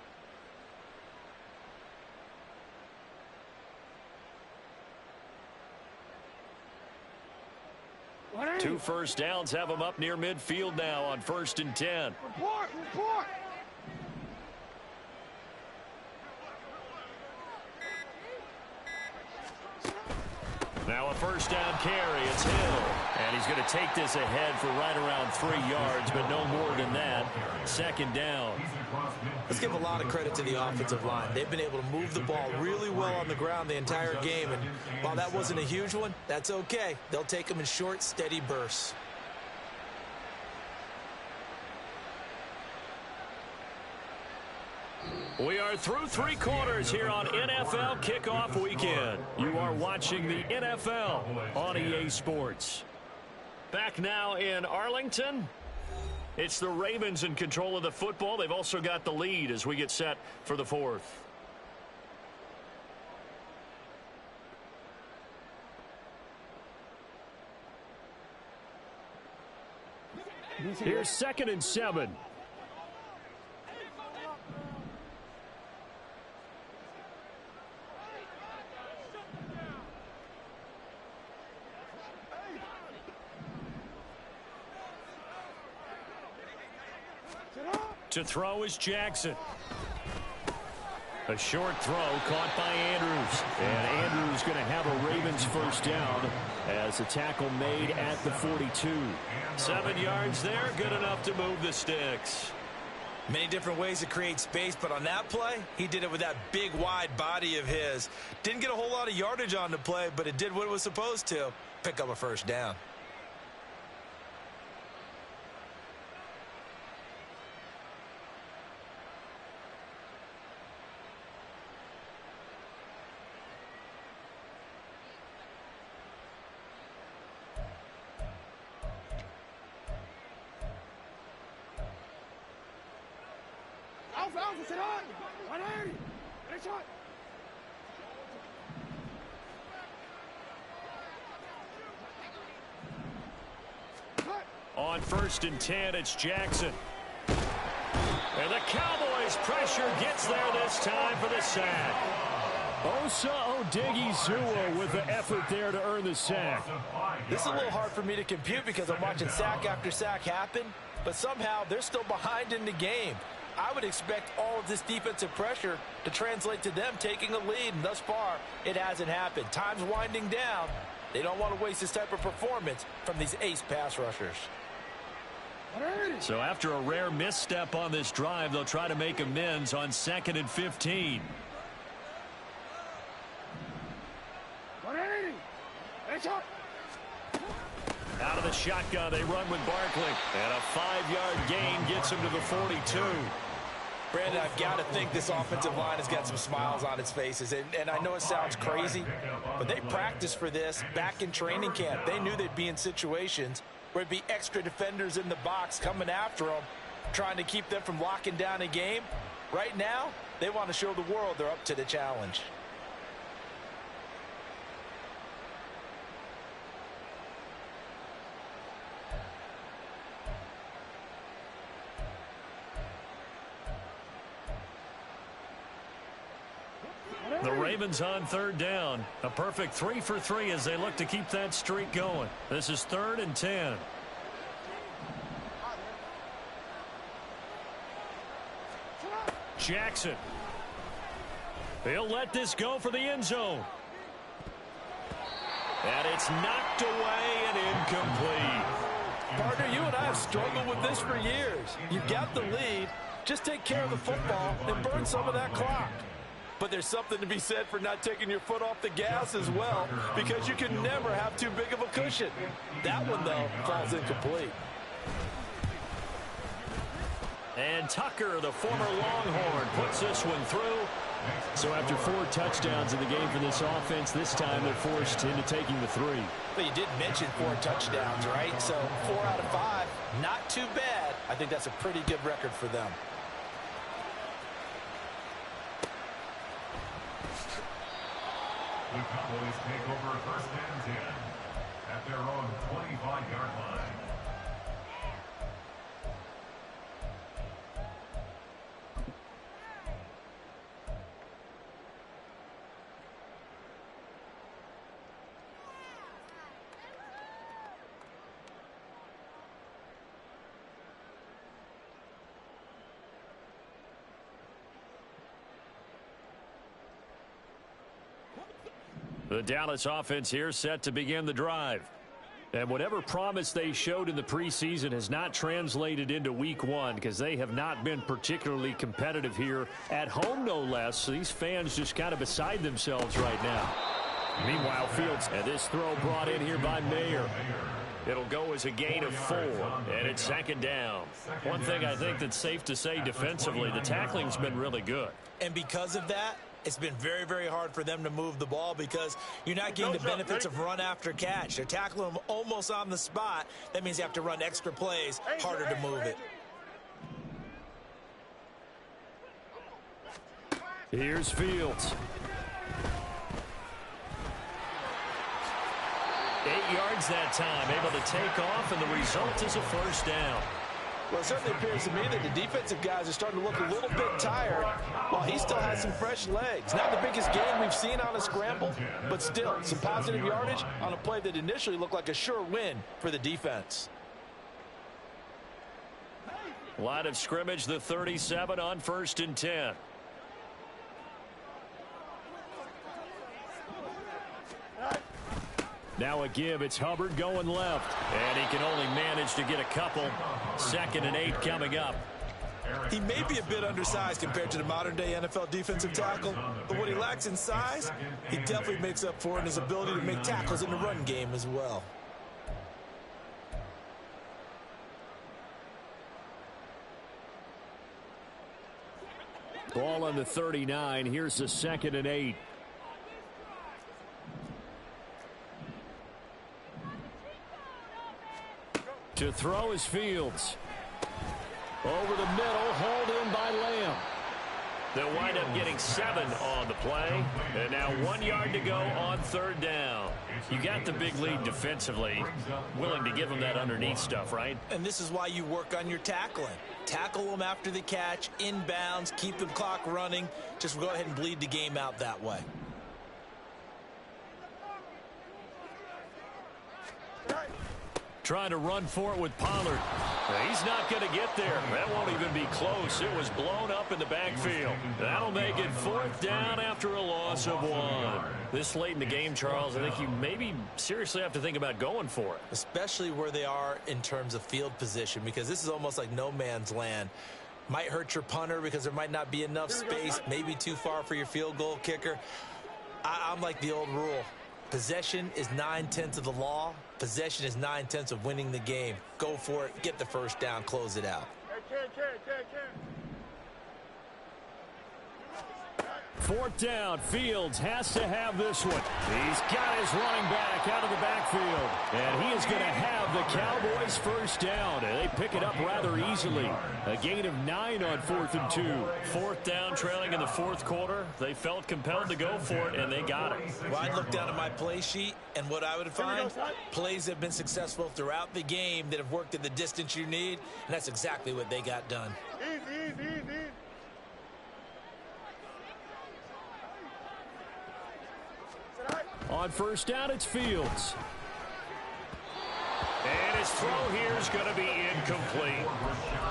2 first downs have him up near midfield now on 1st and 10. Report! Now a first down carry. It's Hill. And he's going to take this ahead for right around 3 yards, but no more than that. 2nd down. Let's give a lot of credit to the offensive line. They've been able to move the ball really well on the ground the entire game. And while that wasn't a huge one, that's okay. They'll take them in short, steady bursts. We are through 3 quarters here on NFL Kickoff Weekend. You are watching the NFL on EA Sports. Back now in Arlington. It's the Ravens in control of the football. They've also got the lead as we get set for the 4th. Here's 2nd and 7. To throw is Jackson. A short throw caught by Andrews. And Andrews going to have a Ravens first down as a tackle made at the 42. 7 yards there, good enough to move the sticks. Many different ways to create space, but on that play, he did it with that big, wide body of his. Didn't get a whole lot of yardage on the play, but it did what it was supposed to. Pick up a first down. On 1st and 10, it's Jackson. And the Cowboys pressure gets there this time for the sack. Osa Odighizuwa with the effort there to earn the sack. This is a little hard for me to compute because I'm watching sack after sack happen, but somehow they're still behind in the game. I would expect all of this defensive pressure to translate to them taking a lead, and thus far, it hasn't happened. Time's winding down. They don't want to waste this type of performance from these ace pass rushers. So after a rare misstep on this drive, they'll try to make amends on 2nd and 15. Out of the shotgun, they run with Barkley. And a 5-yard gain gets him to the 42. Brandon, I've got to think this offensive line has got some smiles on its faces. And I know it sounds crazy, but they practiced for this back in training camp. They knew they'd be in situations where there'd be extra defenders in the box coming after them, trying to keep them from locking down a game. Right now, they want to show the world they're up to the challenge. The Ravens on 3rd down. A perfect 3 for 3 as they look to keep that streak going. This is 3rd and 10. Jackson. He'll let this go for the end zone. And it's knocked away and incomplete. Partner, you and I have struggled with this for years. You've got the lead. Just take care of the football and burn some of that clock. But there's something to be said for not taking your foot off the gas as well, because you can never have too big of a cushion. That one, though, falls incomplete. And Tucker, the former Longhorn, puts this one through. So after 4 touchdowns in the game for this offense, this time they're forced into taking the 3. But you did mention 4 touchdowns, right? So 4 out of 5, not too bad. I think that's a pretty good record for them. The Cowboys take over 1st and 10 at their own 25-yard line. The Dallas offense here set to begin the drive. And whatever promise they showed in the preseason has not translated into week 1 because they have not been particularly competitive here at home, no less. So these fans just kind of beside themselves right now. Meanwhile, Fields, and this throw brought in here by Mayer. It'll go as a gain of 4, and it's 2nd down. One thing I think that's safe to say defensively, the tackling's been really good. And because of that, it's been very, very hard for them to move the ball because you're not getting the benefits of run after catch. They're tackling them almost on the spot. That means you have to run extra plays, harder to move it. Here's Fields. 8 yards that time, able to take off, and the result is a 1st down. Well, it certainly appears to me that the defensive guys are starting to look a little bit tired while he still has some fresh legs. Not the biggest gain we've seen on a scramble, but still some positive yardage on a play that initially looked like a sure win for the defense. Line of scrimmage, the 37 on 1st and 10. Now a give. It's Hubbard going left. And he can only manage to get a couple. 2nd and 8 coming up. He may be a bit undersized compared to the modern-day NFL defensive tackle, but what he lacks in size, he definitely makes up for in his ability to make tackles in the run game as well. Ball on the 39. Here's the 2nd and 8. To throw is Fields. Over the middle, hauled in by Lamb. They'll wind up getting 7 on the play. And now 1 yard to go on 3rd down. You got the big lead defensively. Willing to give them that underneath stuff, right? And this is why you work on your tackling. Tackle them after the catch, inbounds, keep the clock running. Just go ahead and bleed the game out that way. Trying to run for it with Pollard. He's not going to get there. That won't even be close. It was blown up in the backfield. That'll make it 4th down after a loss of 1. This late in the game, Charles, I think you maybe seriously have to think about going for it. Especially where they are in terms of field position, because this is almost like no man's land. Might hurt your punter because there might not be enough space, maybe too far for your field goal kicker. I'm like the old rule. Possession is 9/10 of the law. Possession is 9/10 of winning the game. Go for it. Get the first down. Close it out. Fourth down. Fields has to have this one. He's got his running back out of the backfield. And he is going to have the Cowboys first down. And they pick it up rather easily. A gain of 9 on 4th and 2. 4th down, trailing in the 4th quarter. They felt compelled to go for it, and they got it. Well, I'd look down at my play sheet, and what I would find, plays have been successful throughout the game that have worked at the distance you need, and that's exactly what they got done. Easy. On first down, it's Fields. And his throw here is going to be incomplete.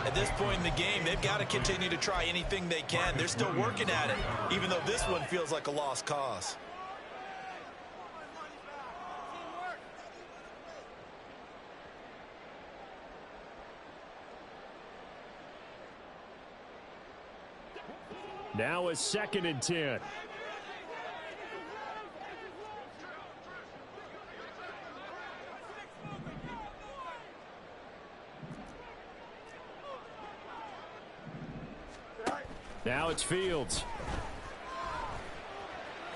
At this point in the game, they've got to continue to try anything they can. They're still working at it, even though this one feels like a lost cause. Now it's 2nd and 10. Now it's Fields.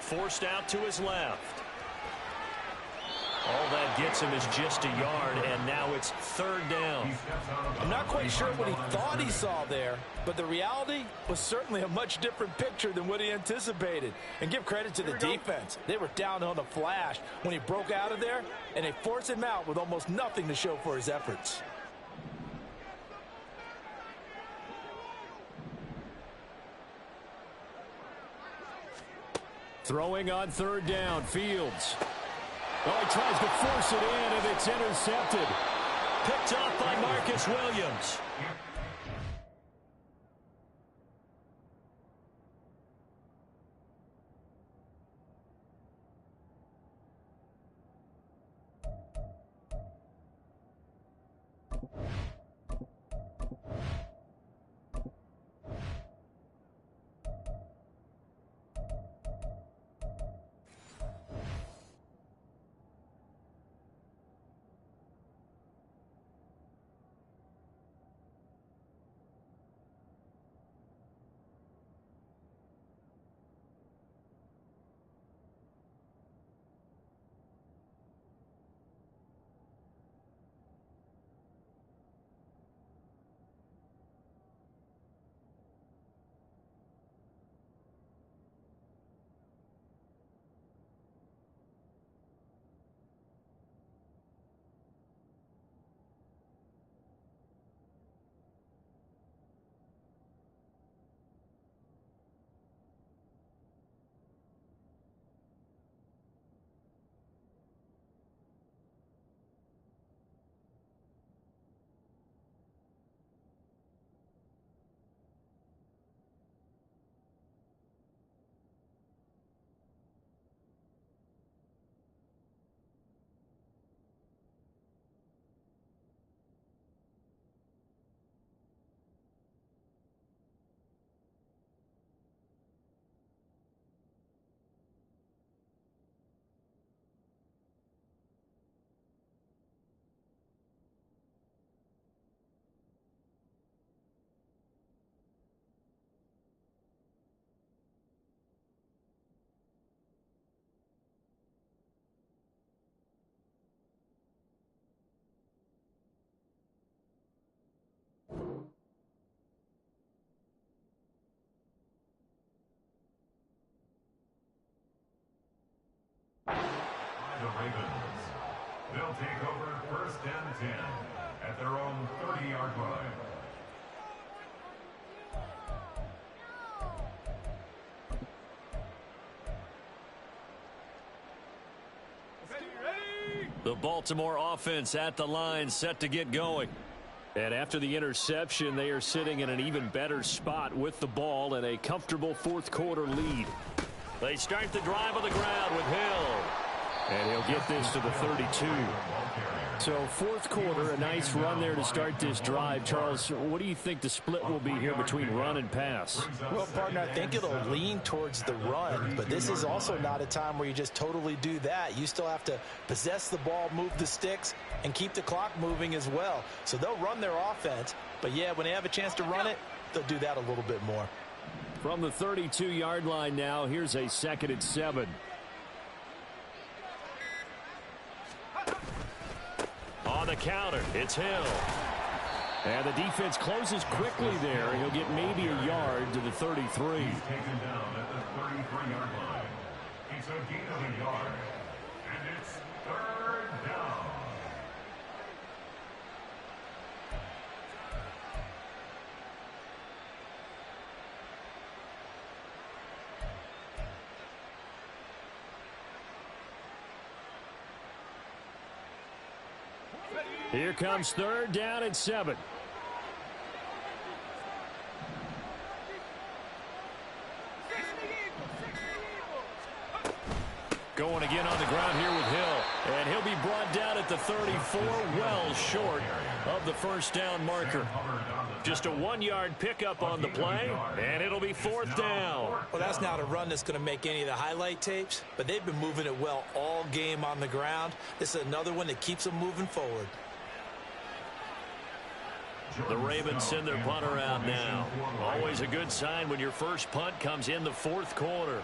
Forced out to his left. All that gets him is just a yard, and now it's 3rd down. I'm not quite sure what he thought he saw there, but the reality was certainly a much different picture than what he anticipated. And give credit to the defense. They were down on a flash when he broke out of there, and they forced him out with almost nothing to show for his efforts. Throwing on 3rd down, Fields. Oh, he tries to force it in, and it's intercepted. Picked off by Marcus Williams. Ravens. They'll take over 1st and 10 at their own 30-yard line. The Baltimore offense at the line, set to get going. And after the interception, they are sitting in an even better spot with the ball and a comfortable fourth quarter lead. They start the drive on the ground with Hill. And he'll get this to the 32. So fourth quarter, a nice run there to start this drive. Charles, what do you think the split will be here between run and pass? Well, partner, I think it'll lean towards the run, but this is also not a time where you just totally do that. You still have to possess the ball, move the sticks, and keep the clock moving as well. So they'll run their offense, but yeah, when they have a chance to run it, they'll do that a little bit more. From the 32-yard line now, here's a 2nd and 7. On the counter, it's Hill. And the defense closes quickly there. He'll get maybe a yard to the 33. He's taken down at the 33-yard line. It's a gain of a yard. And it's 3rd down. Here comes 3rd down and 7. Going again on the ground here with Hill. And he'll be brought down at the 34, well short of the 1st down marker. Just a 1-yard pickup on the play, and it'll be 4th down. Well, that's not a run that's going to make any of the highlight tapes, but they've been moving it well all game on the ground. This is another one that keeps them moving forward. The Ravens send their punter out now. Always a good sign when your first punt comes in the 4th quarter.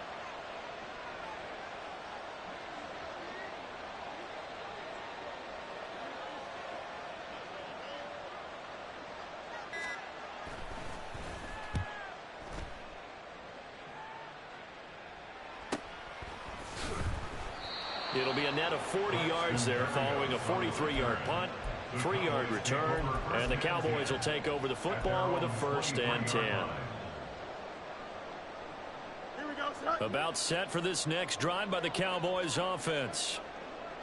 It'll be a net of 40 yards there following a 43-yard punt. 3-yard return, and the Cowboys will take over the football with a 1st and 10. About set for this next drive by the Cowboys offense.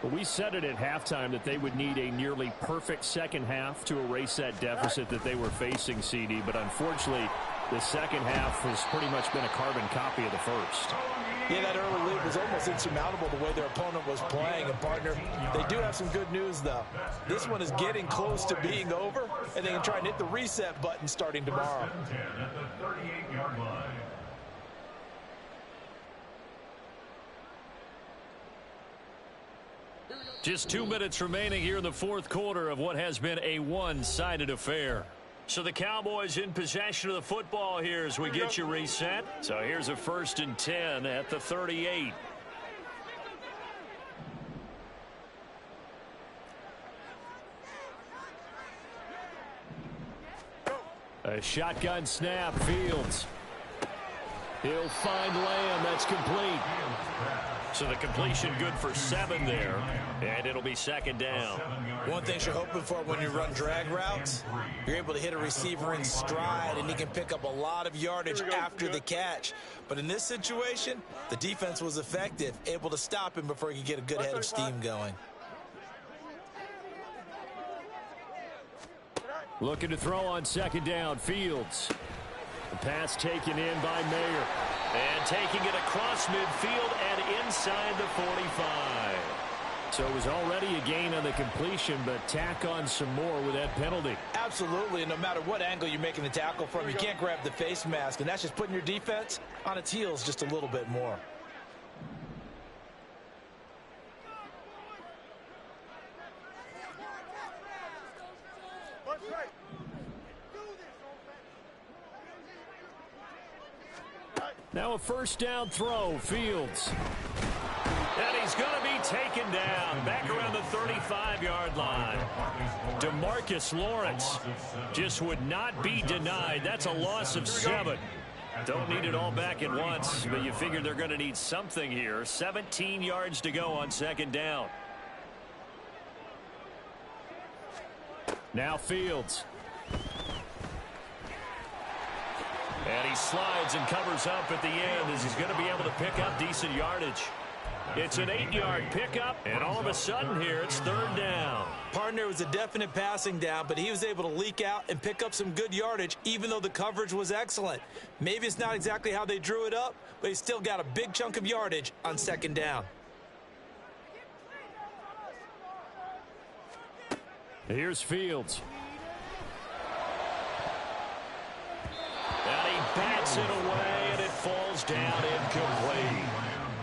Well, we said it at halftime that they would need a nearly perfect second half to erase that deficit that they were facing, CD, but unfortunately the second half has pretty much been a carbon copy of the first. Yeah, that early lead was almost insurmountable the way their opponent was playing. And, partner, they do have some good news, though. This one is getting close to being over, and they can try and hit the reset button starting tomorrow. 1st and 10 at the 38-yard line. Just 2 minutes remaining here in the 4th quarter of what has been a one-sided affair. So the Cowboys in possession of the football here as we get you reset. So here's a 1st and 10 at the 38. A shotgun snap, Fields. He'll find Lamb. That's complete. So the completion good for 7 there, and it'll be 2nd down. One thing you're hoping for when you run drag routes, you're able to hit a receiver in stride, and he can pick up a lot of yardage after the catch. But in this situation, the defense was effective, able to stop him before he could get a good head of steam going. Looking to throw on 2nd down, Fields. The pass taken in by Mayer. And taking it across midfield and inside the 45. So it was already a gain on the completion, but tack on some more with that penalty. Absolutely, and no matter what angle you're making the tackle from, you can't grab the face mask, and that's just putting your defense on its heels just a little bit more. Now a 1st down throw, Fields. And he's going to be taken down back around the 35-yard line. DeMarcus Lawrence just would not be denied. That's a loss of 7. Don't need it all back at once, but you figure they're going to need something here. 17 yards to go on second down. Now Fields. And he slides and covers up at the end as he's going to be able to pick up decent yardage. It's an 8-yard pickup, and all of a sudden here it's third down. Partner, was a definite passing down, but he was able to leak out and pick up some good yardage, even though the coverage was excellent. Maybe it's not exactly how they drew it up, but he still got a big chunk of yardage on second down. Here's Fields. And he bats it away, and it falls down incomplete.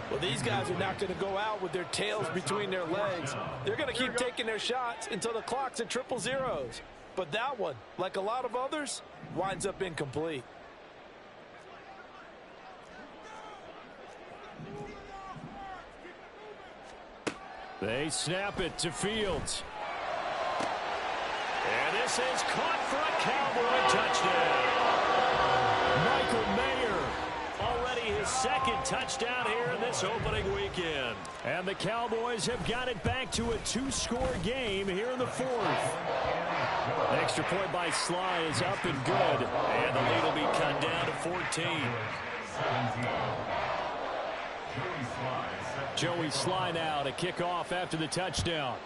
Well, these guys are not going to go out with their tails between their legs. They're going to keep taking their shots until the clock's at 000. But that one, like a lot of others, winds up incomplete. They snap it to Fields. And this is caught for a Cowboy touchdown. Michael Mayer, already his second touchdown here in this opening weekend. And the Cowboys have got it back to a 2-score game here in the fourth. Extra point by Sly is up and good. And the lead will be cut down to 14. Joey Sly now to kick off after the touchdown.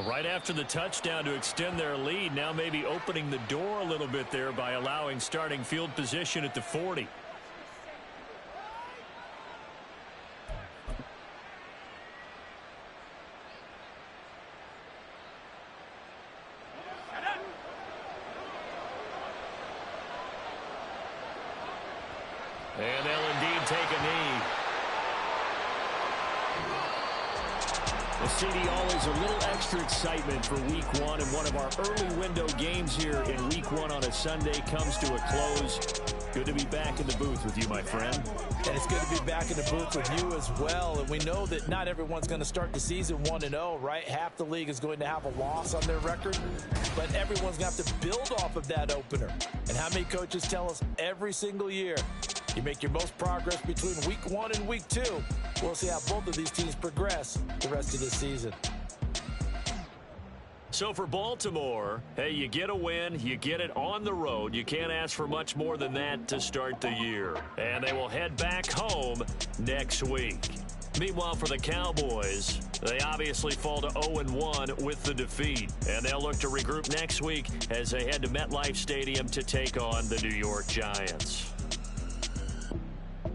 Right after the touchdown to extend their lead, now maybe opening the door a little bit there by allowing starting field position at the 40. And they'll indeed take a knee. Well, CD, always a little extra excitement for week one, and one of our early window games here in week one on a Sunday comes to a close. Good to be back in the booth with you, my friend. And it's good to be back in the booth with you as well. And we know that not everyone's going to start the season 1-0, right? Half the league is going to have a loss on their record, but everyone's going to have to build off of that opener. And how many coaches tell us every single year, you make your most progress between week 1 and week 2. We'll see how both of these teams progress the rest of the season. So for Baltimore, hey, you get a win, you get it on the road. You can't ask for much more than that to start the year. And they will head back home next week. Meanwhile, for the Cowboys, they obviously fall to 0-1 with the defeat. And they'll look to regroup next week as they head to MetLife Stadium to take on the New York Giants.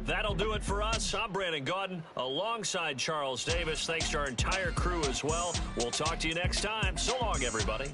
That'll do it for us. I'm Brandon Gaudin alongside Charles Davis. Thanks to our entire crew as well. We'll talk to you next time. So long, everybody.